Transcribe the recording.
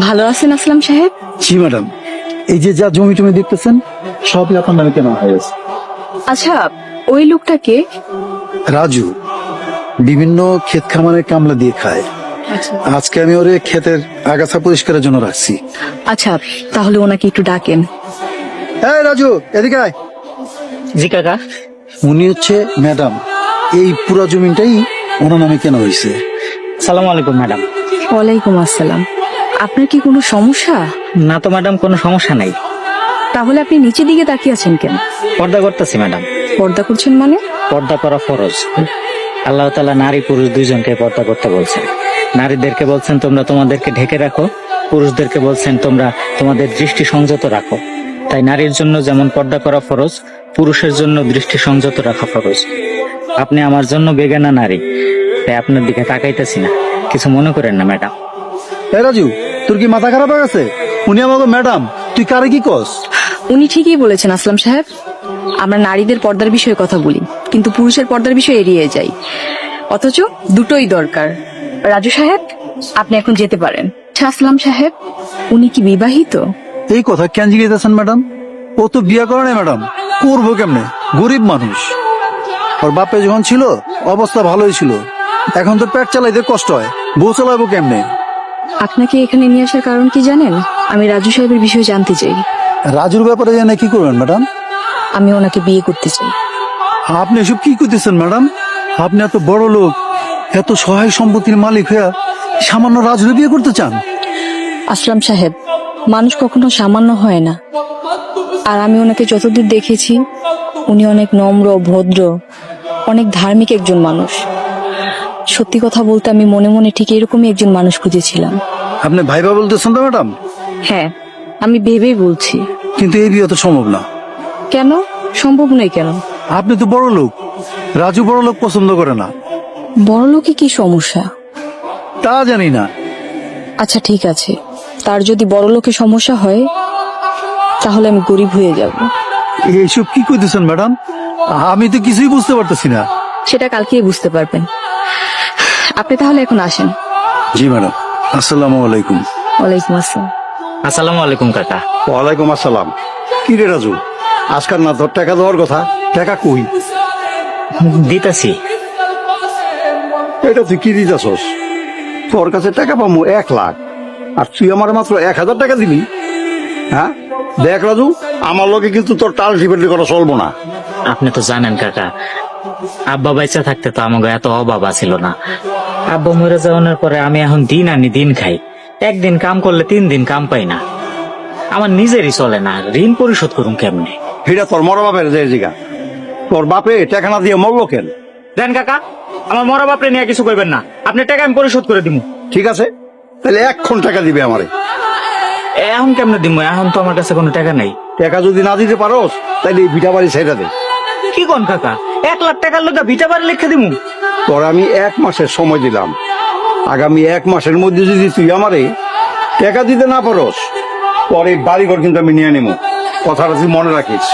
ভালো আছেন আসলাম সাহেব? জি ম্যাডাম, এই যে যা জমি টমি দেখতেছেন সবই আপনার নামে কেনা হয়ে গেছে। আচ্ছা, ওই লোকটাকে? রাজু বিভিন্ন ক্ষেত খামারে কামলা দিয়ে খায়। আজকে আমি ওরে ক্ষেতের আগাছা পরিষ্কারের জন্য রাখছি। আচ্ছা, তাহলে ওনাকে একটু ডাকেন। এই রাজু, এদিকে আয়। জি কাকা। উনি হচ্ছে ম্যাডাম, এই পুরা জমিটাই ওনার নামে কেনা হয়েছে। সালাম আলাইকুম ম্যাডাম। ওয়ালাইকুম আসসালাম। আপনার কি কোনো সমস্যা? না তো ম্যাডাম, কোনো সমস্যা নাই। তাহলে আপনি নিচের দিকে তাকিয়ে আছেন কেন? পর্দা করতেছি ম্যাডাম। পর্দা করছেন মানে? পর্দা করা ফরজ। আল্লাহ তাআলা নারী পুরুষ দুইজনকে পর্দা করতে বলছেন। নারীদেরকে বলছেন তোমরা তোমাদেরকে ঢেকে রাখো, পুরুষদেরকে বলছেন তোমরা তোমাদের দৃষ্টি সংযত রাখো। তাই নারীর জন্য যেমন পর্দা করা ফরজ, পুরুষের জন্য দৃষ্টি সংযত রাখা ফরজ। আপনি আমার জন্য বেগানা নারী, তাই আপনার দিকে তাকাইতেছি না, কিছু মনে করেন না ম্যাডাম। এই রাজু, তোর কি মাথা খারাপ হয়ে গেছে? উনি আমাকে ম্যাডাম, তুই কারে কি কস? উনি ঠিকই বলেছেন আসলাম সাহেব। আমরা নারীদের পর্দার বিষয়ে কথা বলি, কিন্তু পুরুষের পর্দার বিষয়ে এড়িয়ে যাই। অথচ দুটোই দরকার। রাজু সাহেব, আপনি এখন যেতে পারেন। আচ্ছা আসলাম সাহেব, উনি কি বিবাহিত? এই কথা কেন জিজ্ঞেসেন ম্যাডাম? ও তো বিয়ে করে না ম্যাডাম, করবো কেমনে? গরিব মানুষ। ওর বাপে যখন ছিল অবস্থা ভালোই ছিল, এখন তো পেট চালাইতে কষ্ট হয়, বউ চালাবো কেমনে? আপনাকে এখানে নিয়ে আসার কারণ কি জানেন? আমি রাজু সাহেবের বিষয়ে জানতে চাই। রাজুর ব্যাপারে জানে কি করবেন ম্যাডাম? আমি ওনাকে বিয়ে করতে চাই। আপনি এসব কি করতেছেন ম্যাডাম? আপনি এত বড় লোক, এত সহায় সম্পত্তির মালিক হইয়া সামান্য রাজুর বিয়ে করতে চান? আসলাম সাহেব, মানুষ কখনো সামান্য হয় না। আর আমি ওনাকে যতদূর দেখেছি, উনি অনেক নম্র, ভদ্র, অনেক ধার্মিক একজন মানুষ। সত্যি কথা বলতে আমি মনে মনে ঠিক এরকমই একজন মানুষ খুঁজেছিলাম। আপনি ভাইবা বলতেছেন তো ম্যাডাম? হ্যাঁ, আমি ভেবেই বলছি। কিন্তু এই বিয়ে তো সম্ভব না। কেন সম্ভব নয়? কেন? আপনি তো বড় লোক, রাজু বড় লোক পছন্দ করে না। বড় লোকে কি সমস্যা? তা জানি না। আচ্ছা ঠিক আছে, তার যদি বড় লোকে সমস্যা হয়, তাহলে আমি গরিব হয়ে যাব। এইসব কি করতেছেন ম্যাডাম? আমি তো কিছুই বুঝতে পারতেছি না। সেটা কালকেই বুঝতে পারবেন। আপনি তাহলে এখন আসেন। জি ম্যাডাম, আসসালামু আলাইকুম। ওয়ালাইকুম আসসালাম। আসসালামু আলাইকুম কাকা। ওয়ালাইকুম আসসালাম। কি রে রাজু, আজকাল না তোর টাকা দেওয়ার কথা, টাকা কই? দিতাছি। এটা তুই কি দিতেছস? তোর কাছে টাকা পাবো 1,00,000, আর তুই আমার মাত্র 1,000 টাকা দিবি? হ্যাঁ দেখ রাজু, আমার লোকে কিন্তু তোর টাল টিপেটি করা চলবো না। আপনি তো জানেন কাকা, আব্বা বাইচা থাকতে তো আমাকে এত অভাব ছিল না। আব্বা মরে যাওয়ার পরে আমি এখন দিন আনি দিন খাই। একদিন কাম করলে 3 দিন কাম পাই না। আমার নিজেরই চলে না, ঋণ পরিশোধ করুন কেমনে? এটা তোর মরা বাপের যে জিগা, তোর বাপে টাকা না দিয়ে মরলো কেন? দেন কাকা, আমার মরা বাপরে নিয়ে কিছু কইবেন না। আপনি টাকা আমি পরিশোধ করে দিব। ঠিক আছে, তাহলে 1 টাকা দিবে আমারে। এখন কেমনে দিব? এখন তো আমার কাছে কোনো টাকা নাই। টাকা যদি না দিতে পারোস, তাহলে এই ভিটা বাড়ি ছেড়ে দে। কি কোন কাকা, 1,00,000 টাকার লোক ভিটা বাড়ি লিখে দিব? তোর আমি 1 মাসের সময় দিলাম, আগামী 1 মাসের মধ্যে যদি তুই আমারে টাকা দিতে না পারোস, পরে বাড়িঘর কিন্তু আমি নিয়ে নেবো। কথাটা তুই মনে রাখিস।